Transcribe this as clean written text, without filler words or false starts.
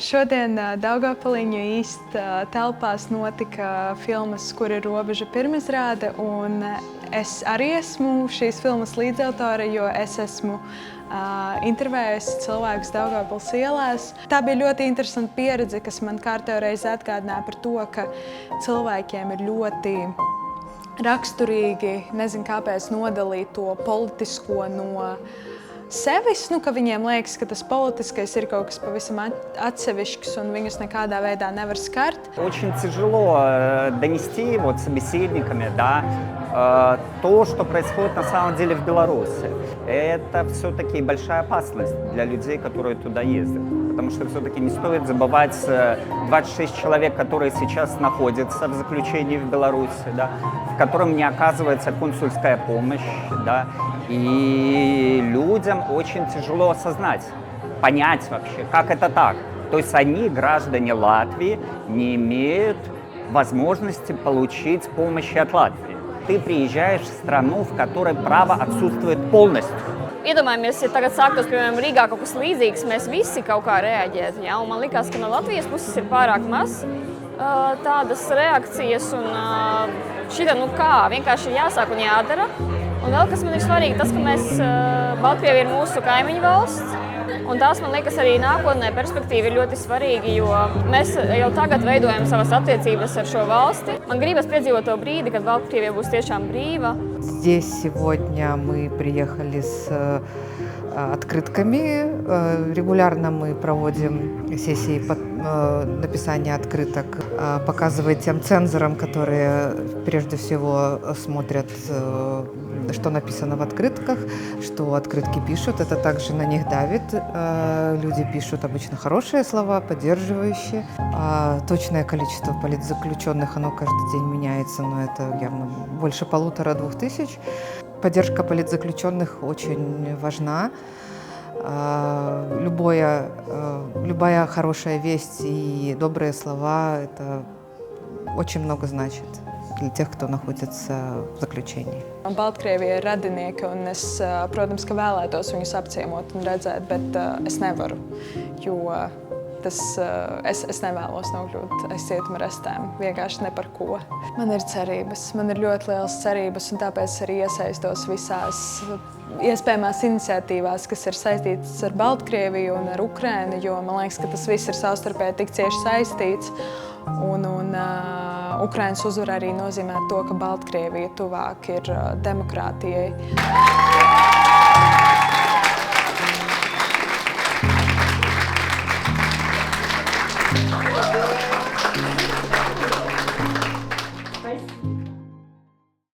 Šodien Daugavpiliņu īst telpās notika filmas Kur ir robeža pirmizrāde, un es arī esmu šīs filmas līdzautore, jo es esmu intervējusi cilvēkus Daugavpils ielās. Tā bija ļoti interesanta pieredze, kas man kārtējo reizi atgādināja par to, ka cilvēkiem ir ļoti raksturīgi, nezinu kāpēc, nodalīt to politisko no sevis, ka viņiem liekas, ka tas politiskais ir kaut kas pavisam atsevišķs un viņus nekādā veidā nevar skart. Очень тяжело донести собеседниками, то, что происходит на самом деле в Беларуси. Это все-таки большая опасность для людей, которые туда ездят. Потому что все-таки не стоит забывать 26 человек, которые сейчас находятся в заключении в Беларуси, в котором не оказывается консульская помощь. И людям очень тяжело осознать, понять вообще, как это так. То есть они, граждане Латвии, не имеют возможности получить помощи от Латвии. Ты приезжаешь в страну, в которой право отсутствует полностью. Iedomājamies, ja tagad sāktos, piemēram, Rīgā kaut kas līdzīgs, mēs visi kaut kā reaģētu. Ja? Un man likās, ka no Latvijas puses ir pārāk maz tādas reakcijas. Un šitā, vienkārši ir jāsāk un jādara. Un vēl, kas man ir svarīgi, tas, ka mēs, Baltkrievija ir mūsu kaimiņu valsts. Un tās, man liekas, arī nākotnē perspektīva ir ļoti svarīga, jo mēs jau tagad veidojam savas attiecības ar šo valsti. Man gribas piedzīvot to brīdi, kad Baltkrievija būs tiešām brīva. Здесь сегодня мы приехали с открытками. Регулярно мы проводим сессии написания открыток, показывая тем цензорам, которые прежде всего смотрят, что написано в открытках, что открытки пишут. Это также на них давит. Люди пишут обычно хорошие слова, поддерживающие. Точное количество политзаключенных, оно каждый день меняется, но это явно больше 1500-2000. Поддержка политзаключенных очень важна. Любая хорошая весть и добрые слова – это очень много значит для тех, кто находится в заключении. Baltkrievija ir radinieki, un es, protams, ka vēlētos viņus apciemot un redzēt, bet es nevaru, jo es nevēlos nokļūt aiz cietuma restēm, vienkārši ne par ko. Man ir cerības, man ir ļoti lielas cerības, un tāpēc arī iesaistos visās iespējamās iniciatīvās, kas ir saistītas ar Baltkrieviju un ar Ukrainu, jo man liekas, ka tas viss ir savstarpēji tik cieši saistīts. Un Ukrainas uzvara arī nozīmē to, ka Baltkrievija tuvāk ir demokrātijai. Спасибо.